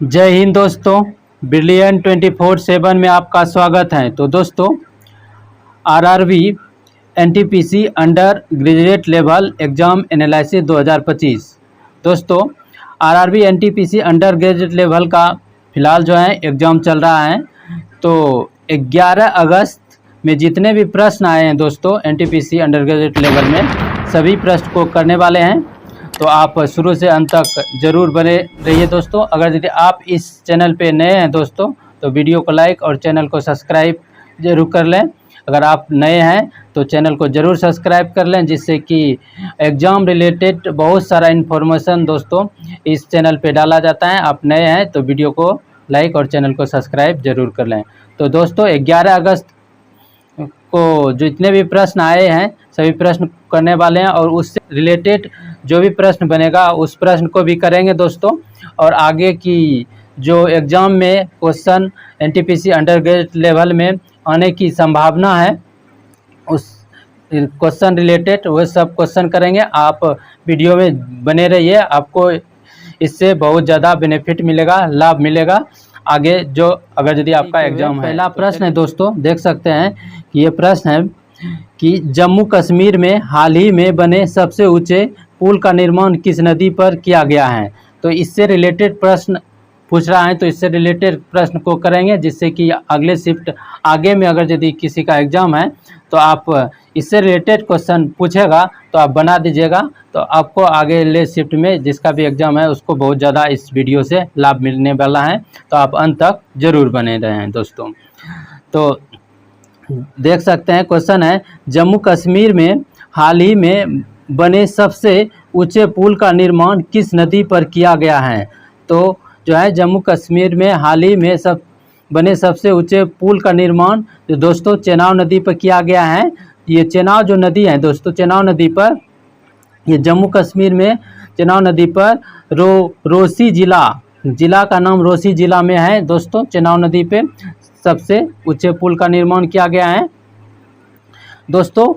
जय हिंद दोस्तों, ब्रिलियंट 24/7 में आपका स्वागत है। तो दोस्तों, RRB NTPC under graduate level exam analysis 2025। दोस्तों, RRB NTPC under graduate level का फ़िलहाल जो है एग्ज़ाम चल रहा है। तो 11 अगस्त में जितने भी प्रश्न आए हैं दोस्तों एनटीपीसी अंडर ग्रेजुएट लेवल में, सभी प्रश्न को करने वाले हैं। तो आप शुरू से अंत तक ज़रूर बने रहिए दोस्तों। अगर यदि आप इस चैनल पे नए हैं दोस्तों, तो वीडियो को लाइक और चैनल को सब्सक्राइब जरूर कर लें। अगर आप नए हैं तो चैनल को ज़रूर सब्सक्राइब कर लें, जिससे कि एग्ज़ाम रिलेटेड बहुत सारा इन्फॉर्मेशन दोस्तों इस चैनल पे डाला जाता है। आप नए हैं तो वीडियो को लाइक और चैनल को सब्सक्राइब जरूर कर लें। तो दोस्तों, 11 अगस्त को जितने भी प्रश्न आए हैं सभी प्रश्न करने वाले हैं, और उससे रिलेटेड जो भी प्रश्न बनेगा उस प्रश्न को भी करेंगे दोस्तों। और आगे की जो एग्ज़ाम में question NTPC under graduate level में आने की संभावना है, उस क्वेश्चन रिलेटेड वह सब क्वेश्चन करेंगे। आप वीडियो में बने रहिए, आपको इससे बहुत ज़्यादा बेनिफिट मिलेगा, लाभ मिलेगा आगे जो अगर यदि आपका एग्ज़ाम है। पहला प्रश्न है दोस्तों, देख सकते हैं कि ये प्रश्न है कि जम्मू कश्मीर में हाल ही में बने सबसे ऊंचे पुल का निर्माण किस नदी पर किया गया है। तो इससे रिलेटेड प्रश्न पूछ रहा है, तो इससे रिलेटेड प्रश्न को करेंगे, जिससे कि अगले शिफ्ट आगे में अगर यदि किसी का एग्ज़ाम है तो आप इससे रिलेटेड क्वेश्चन पूछेगा तो आप बना दीजिएगा। तो आपको आगे ले शिफ्ट में जिसका भी एग्ज़ाम है उसको बहुत ज़्यादा इस वीडियो से लाभ मिलने वाला है। तो आप अंत तक ज़रूर बने रहें दोस्तों। तो देख सकते हैं क्वेश्चन है, जम्मू कश्मीर में हाल ही में बने सबसे ऊंचे पुल का निर्माण किस नदी पर किया गया है। तो जो है जम्मू कश्मीर में हाल ही में बने सबसे ऊंचे पुल का निर्माण जो दोस्तों चेनाब नदी पर किया गया है। ये चेनाब जो नदी है दोस्तों, चेनाब नदी पर, ये जम्मू कश्मीर में चेनाब नदी पर रोसी जिला का नाम रोसी जिला में है दोस्तों। चेनाब नदी पे सबसे ऊंचे पुल का निर्माण किया गया है दोस्तों।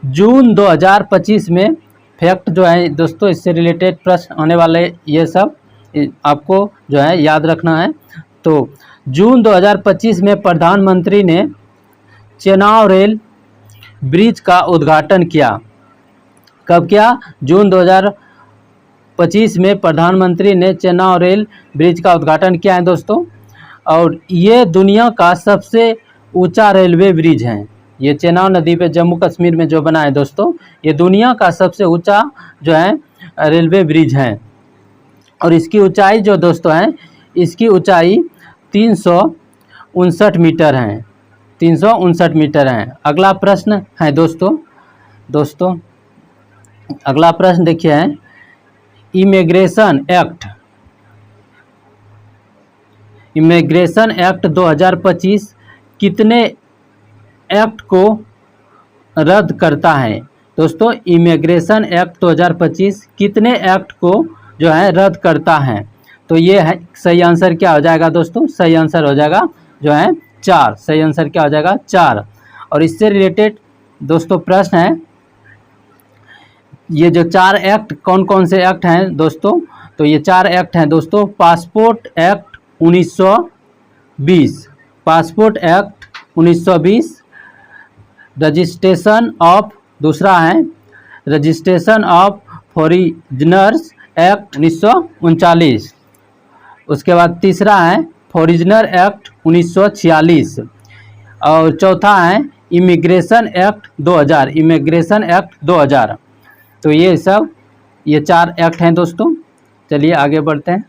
जून 2025 में फैक्ट जो है दोस्तों, इससे रिलेटेड प्रश्न आने वाले, ये सब आपको जो है याद रखना है। तो जून 2025 में प्रधानमंत्री ने चेनाब रेल ब्रिज का उद्घाटन किया। कब किया? जून 2025 में प्रधानमंत्री ने चेनाब रेल ब्रिज का उद्घाटन किया है दोस्तों। और ये दुनिया का सबसे ऊंचा रेलवे ब्रिज है। ये चेनाब नदी पे जम्मू कश्मीर में जो बना है दोस्तों, ये दुनिया का सबसे ऊंचा जो है रेलवे ब्रिज है। और इसकी ऊंचाई जो दोस्तों है, इसकी ऊंचाई 359 मीटर है, 359 मीटर है। अगला प्रश्न है दोस्तों अगला प्रश्न देखिए है, इमिग्रेशन एक्ट 2025 कितने एक्ट को रद्द करता है। दोस्तों, इमिग्रेशन एक्ट 2025 कितने एक्ट को जो है रद्द करता है। तो ये है सही आंसर क्या हो जाएगा दोस्तों, सही आंसर हो जाएगा जो है 4। सही आंसर क्या हो जाएगा 4। और इससे रिलेटेड दोस्तों प्रश्न है, ये जो 4 एक्ट कौन कौन से एक्ट हैं दोस्तों। तो ये 4 एक्ट हैं दोस्तों, passport act 1920, passport act 1920, registration of, दूसरा है रजिस्ट्रेशन ऑफ फॉरिजनर्स एक्ट 1939, उसके बाद तीसरा है फॉरिजनर एक्ट 1946, और चौथा है इमिग्रेशन एक्ट 2000, इमिग्रेशन एक्ट 2000। तो ये 4 एक्ट हैं दोस्तों। चलिए आगे बढ़ते हैं।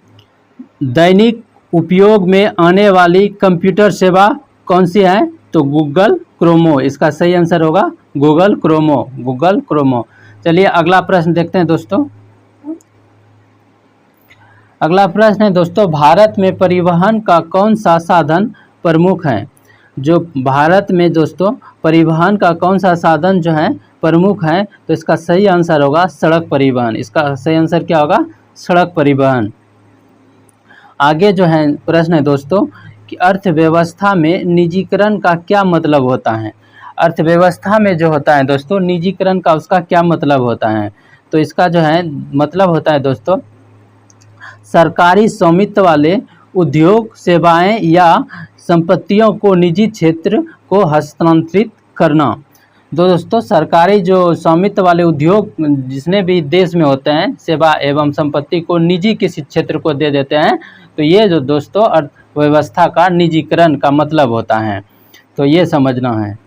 दैनिक उपयोग में आने वाली कंप्यूटर सेवा कौन सी है। तो गूगल क्रोमो, इसका सही आंसर होगा गूगल क्रोमो। चलिए अगला प्रश्न देखते हैं दोस्तों। अगला प्रश्न है दोस्तों, भारत में परिवहन का कौन सा साधन प्रमुख है। जो भारत में दोस्तों परिवहन का कौन सा साधन जो है प्रमुख है, तो इसका सही आंसर होगा सड़क परिवहन। इसका सही आंसर क्या होगा, सड़क परिवहन। आगे जो है प्रश्न है दोस्तों कि अर्थव्यवस्था में निजीकरण का क्या मतलब होता है। अर्थव्यवस्था में जो होता है दोस्तों निजीकरण का, उसका क्या मतलब होता है। तो इसका जो है मतलब होता है दोस्तों, सरकारी स्वामित्व वाले उद्योग, सेवाएं या संपत्तियों को निजी क्षेत्र को हस्तांतरित करना। दोस्तों सरकारी जो स्वामित्व वाले उद्योग जितने भी देश में होते हैं, सेवा एवं संपत्ति को निजी किसी क्षेत्र को दे देते हैं, तो ये जो दोस्तों अर्थव्यवस्था का निजीकरण का मतलब होता है, तो ये समझना है।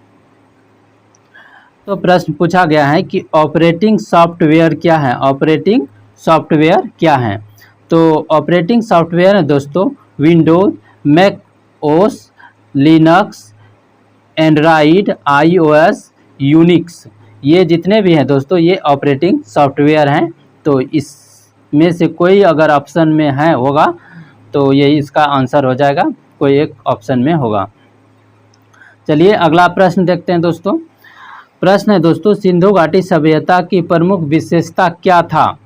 तो प्रश्न पूछा गया है कि ऑपरेटिंग सॉफ्टवेयर क्या है। ऑपरेटिंग सॉफ्टवेयर क्या है? तो ऑपरेटिंग सॉफ्टवेयर है दोस्तों Windows, Mac OS, Linux, Android, iOS, Unix, ये जितने भी हैं दोस्तों ये ऑपरेटिंग सॉफ्टवेयर हैं। तो इसमें से कोई अगर ऑप्शन में है होगा तो यही इसका आंसर हो जाएगा, कोई एक ऑप्शन में होगा। चलिए अगला प्रश्न देखते हैं दोस्तों। प्रश्न है दोस्तों सिंधु घाटी सभ्यता की प्रमुख विशेषता क्या था?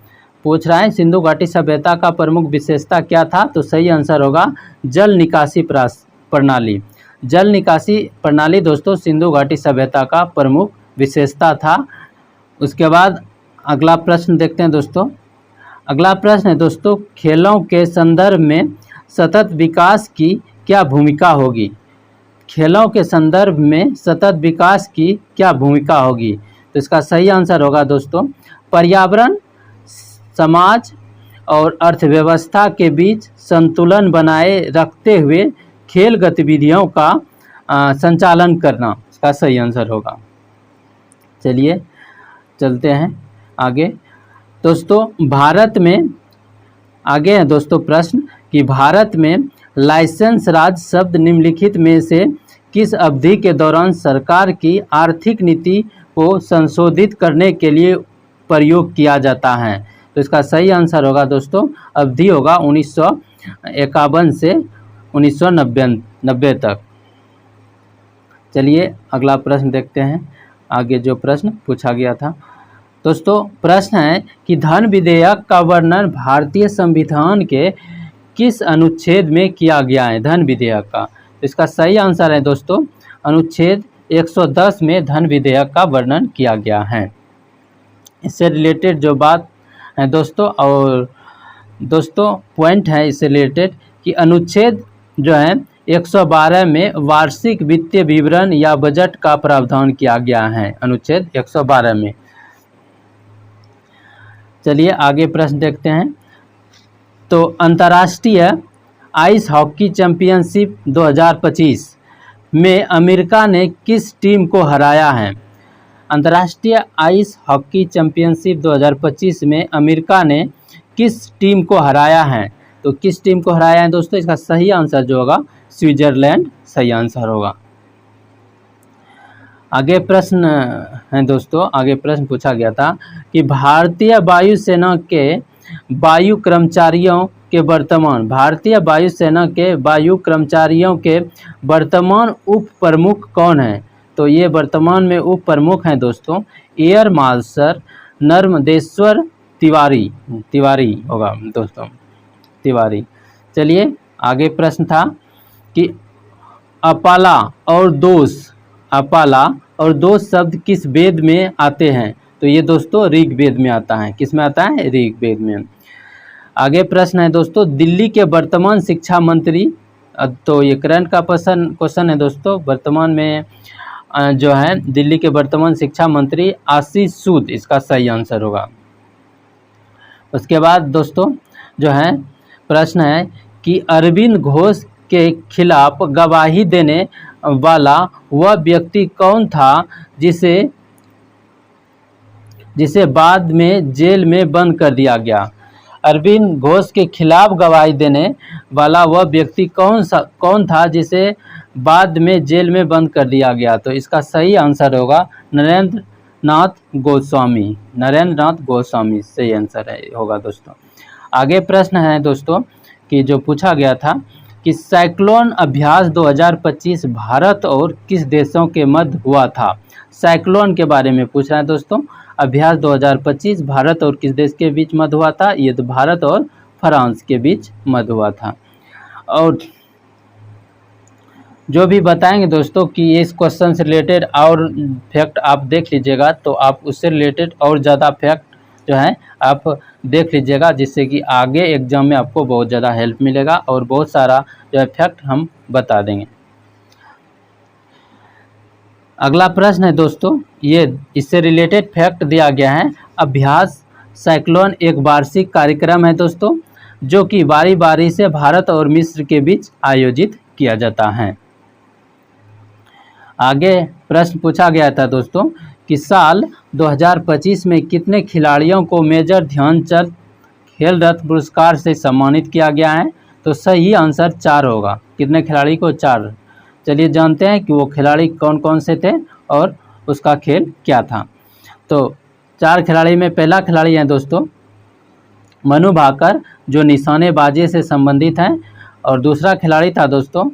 पूछ रहा है सिंधु घाटी सभ्यता का प्रमुख विशेषता क्या था? तो सही आंसर होगा जल निकासी प्रणाली। जल निकासी प्रणाली दोस्तों सिंधु घाटी सभ्यता का प्रमुख विशेषता था। उसके बाद अगला प्रश्न देखते हैं दोस्तों। अगला प्रश्न है दोस्तों खेलों के संदर्भ में सतत विकास की क्या भूमिका होगी? खेलों के संदर्भ में सतत विकास की क्या भूमिका होगी? तो इसका सही आंसर होगा दोस्तों पर्यावरण, समाज और अर्थव्यवस्था के बीच संतुलन बनाए रखते हुए खेल गतिविधियों का संचालन करना, इसका सही आंसर होगा। चलिए चलते हैं आगे दोस्तों। भारत में आगे है दोस्तों प्रश्न कि भारत में लाइसेंस राज शब्द निम्नलिखित में से किस अवधि के दौरान सरकार की आर्थिक नीति को संशोधित करने के लिए प्रयोग किया जाता है? तो इसका सही आंसर होगा दोस्तों अवधि होगा 1951 से 1990 तक। चलिए अगला प्रश्न देखते हैं आगे जो प्रश्न पूछा गया था। दोस्तों प्रश्न है कि धन विधेयक का वर्णन भारतीय संविधान के किस अनुच्छेद में किया गया है? धन विधेयक का, तो इसका सही आंसर है दोस्तों अनुच्छेद 110 में धन विधेयक का वर्णन किया गया है। इससे रिलेटेड जो बात है दोस्तों और दोस्तों पॉइंट है इससे रिलेटेड कि अनुच्छेद जो है 112 में वार्षिक वित्तीय विवरण या बजट का प्रावधान किया गया है अनुच्छेद 112 में। चलिए आगे प्रश्न देखते हैं। तो अंतर्राष्ट्रीय आइस हॉकी चैंपियनशिप 2025 में अमेरिका ने किस टीम को हराया है? अंतर्राष्ट्रीय आइस हॉकी चैंपियनशिप 2025 में अमेरिका ने किस टीम को हराया है? तो किस टीम को हराया है दोस्तों? इसका सही आंसर जो होगा स्विट्जरलैंड सही आंसर होगा। आगे प्रश्न है दोस्तों, आगे प्रश्न पूछा गया था कि भारतीय वायुसेना के वायु कर्मचारियों के वर्तमान वर्तमान उप प्रमुख कौन है? तो ये वर्तमान में उप प्रमुख हैं दोस्तों एयर मार्शल नर्मदेश्वर तिवारी होगा दोस्तों, तिवारी। चलिए आगे प्रश्न था कि अपाला और दोष शब्द किस वेद में आते हैं? तो ये दोस्तों ऋग्वेद में आता है। किस में आता है? ऋग्वेद में। आगे प्रश्न है दोस्तों दिल्ली के वर्तमान शिक्षा मंत्री, तो ये करंट का क्वेश्चन है दोस्तों, वर्तमान में जो है दिल्ली के वर्तमान शिक्षा मंत्री आशीष सूद, इसका सही आंसर होगा। उसके बाद दोस्तों जो है प्रश्न है कि अरविंद घोष के खिलाफ गवाही देने वाला वह व्यक्ति कौन था जिसे बाद में जेल में बंद कर दिया गया? अरविंद घोष के खिलाफ गवाही देने वाला वह व्यक्ति कौन था जिसे बाद में जेल में बंद कर दिया गया? तो इसका सही आंसर होगा नरेंद्र नाथ गोस्वामी सही आंसर होगा दोस्तों। आगे प्रश्न है दोस्तों कि जो पूछा गया था कि साइक्लोन अभ्यास 2025 भारत और किस देशों के मध्य हुआ था? साइक्लोन के बारे में पूछ रहा है दोस्तों। अभ्यास 2025 भारत और किस देश के बीच मध्य हुआ था? ये तो भारत और फ्रांस के बीच मध्य हुआ था। और जो भी बताएंगे दोस्तों कि इस क्वेश्चन से रिलेटेड और फैक्ट आप देख लीजिएगा तो आप उससे रिलेटेड और ज़्यादा फैक्ट जो है आप देख लीजिएगा, जिससे कि आगे एग्ज़ाम में आपको बहुत ज़्यादा हेल्प मिलेगा और बहुत सारा जो है फैक्ट हम बता देंगे। अगला प्रश्न है दोस्तों, ये इससे रिलेटेड फैक्ट दिया गया है। अभ्यास साइक्लोन एक वार्षिक कार्यक्रम है दोस्तों, जो कि बारी बारी से भारत और मिस्र के बीच आयोजित किया जाता है। आगे प्रश्न पूछा गया था दोस्तों कि साल 2025 में कितने खिलाड़ियों को मेजर ध्यानचंद खेल रत्न पुरस्कार से सम्मानित किया गया है? तो सही आंसर 4 होगा। कितने खिलाड़ी को? 4। चलिए जानते हैं कि वो खिलाड़ी कौन कौन से थे और उसका खेल क्या था। तो 4 खिलाड़ी में पहला खिलाड़ी है दोस्तों मनु भाकर, जो निशानेबाजी से संबंधित हैं, और दूसरा खिलाड़ी था दोस्तों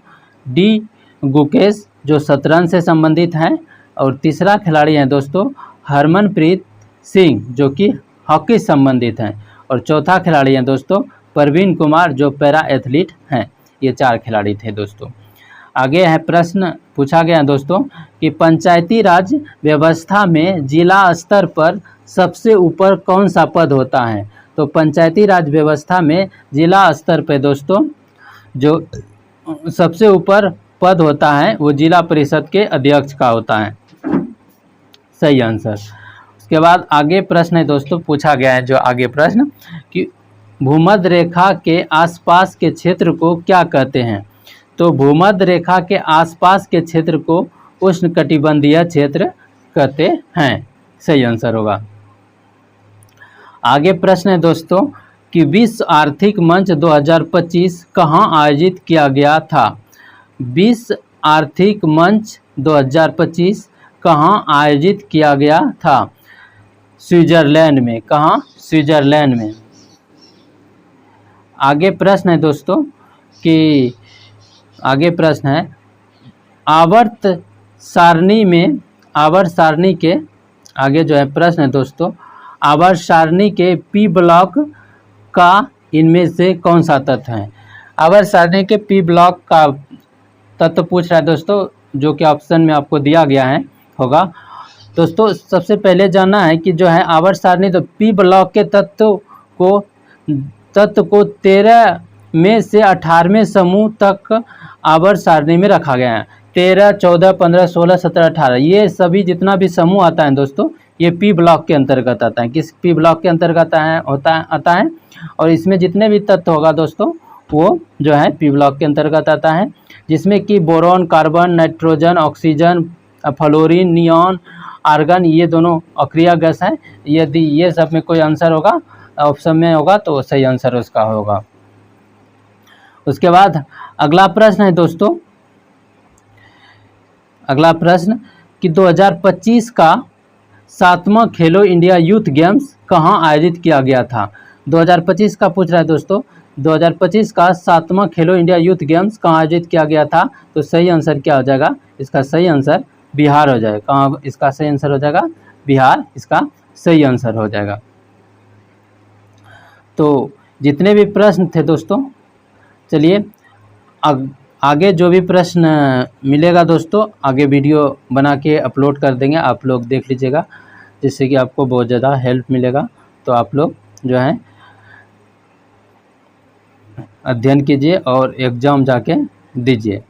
डी गुकेश, जो शतरंज से संबंधित हैं, और तीसरा खिलाड़ी हैं दोस्तों हरमनप्रीत सिंह, जो कि हॉकी से संबंधित हैं, और चौथा खिलाड़ी हैं दोस्तों प्रवीण कुमार, जो पैरा एथलीट हैं। ये 4 खिलाड़ी थे दोस्तों। आगे है प्रश्न पूछा गया है दोस्तों कि पंचायती राज व्यवस्था में जिला स्तर पर सबसे ऊपर कौन सा पद होता है? तो पंचायती राज व्यवस्था में जिला स्तर पर दोस्तों जो सबसे ऊपर पद होता है वो जिला परिषद के अध्यक्ष का होता है। सही आंसर। उसके बाद आगे प्रश्न है दोस्तों पूछा गया है, जो आगे प्रश्न कि भूमध्य रेखा के आसपास के क्षेत्र को क्या कहते हैं? तो भूमध्य रेखा के आसपास के क्षेत्र को उष्णकटिबंधीय क्षेत्र कहते हैं। सही आंसर होगा। आगे प्रश्न है दोस्तों कि विश्व आर्थिक मंच 2025 कहाँ आयोजित किया गया था? विश्व आर्थिक मंच 2025 कहाँ आयोजित किया गया था? स्विट्जरलैंड में। कहाँ? स्विट्जरलैंड में। आगे प्रश्न है दोस्तों कि आगे प्रश्न है आवर्त सारणी के आगे जो है प्रश्न है दोस्तों आवर्त सारणी के पी ब्लॉक का इनमें से कौन सा तत्व है? आवर्त सारणी के पी ब्लॉक का तत्व पूछ रहा है दोस्तों, जो कि ऑप्शन में आपको दिया गया है होगा। दोस्तों सबसे पहले जानना है कि जो है आवर्त सारणी, तो पी ब्लॉक के तत्व को 13 में से 18वें समूह तक आवर्त सारणी में रखा गया है। 13, 14, 15, 16, 17, 18 ये सभी जितना भी समूह आता है दोस्तों ये पी ब्लॉक के अंतर्गत आता है। किस पी ब्लॉक के अंतर्गत आता है और इसमें जितने भी तत्व होगा दोस्तों वो जो है पी ब्लॉक के अंतर्गत आता है, जिसमें कि boron, carbon, nitrogen, oxygen, fluorine, neon, argon ये दोनों अक्रिय गैस हैं। यदि ये सब में कोई आंसर होगा ऑप्शन में होगा तो सही आंसर उसका होगा। उसके बाद अगला प्रश्न है दोस्तों, अगला प्रश्न कि 2025 का 7वां खेलो इंडिया यूथ गेम्स कहाँ आयोजित किया गया था? 2025 का पूछ रहा है दोस्तों, 2025 का 7वां खेलो इंडिया यूथ गेम्स कहाँ आयोजित किया गया था? तो सही आंसर क्या हो जाएगा? इसका सही आंसर बिहार हो जाएगा। कहाँ इसका सही आंसर हो जाएगा? बिहार इसका सही आंसर हो जाएगा। तो जितने भी प्रश्न थे दोस्तों, चलिए आगे जो भी प्रश्न मिलेगा दोस्तों आगे वीडियो बना के अपलोड कर देंगे, आप लोग देख लीजिएगा, जिससे कि आपको बहुत ज़्यादा हेल्प मिलेगा। तो आप लोग जो है अध्ययन कीजिए और एग्ज़ाम जाके दीजिए।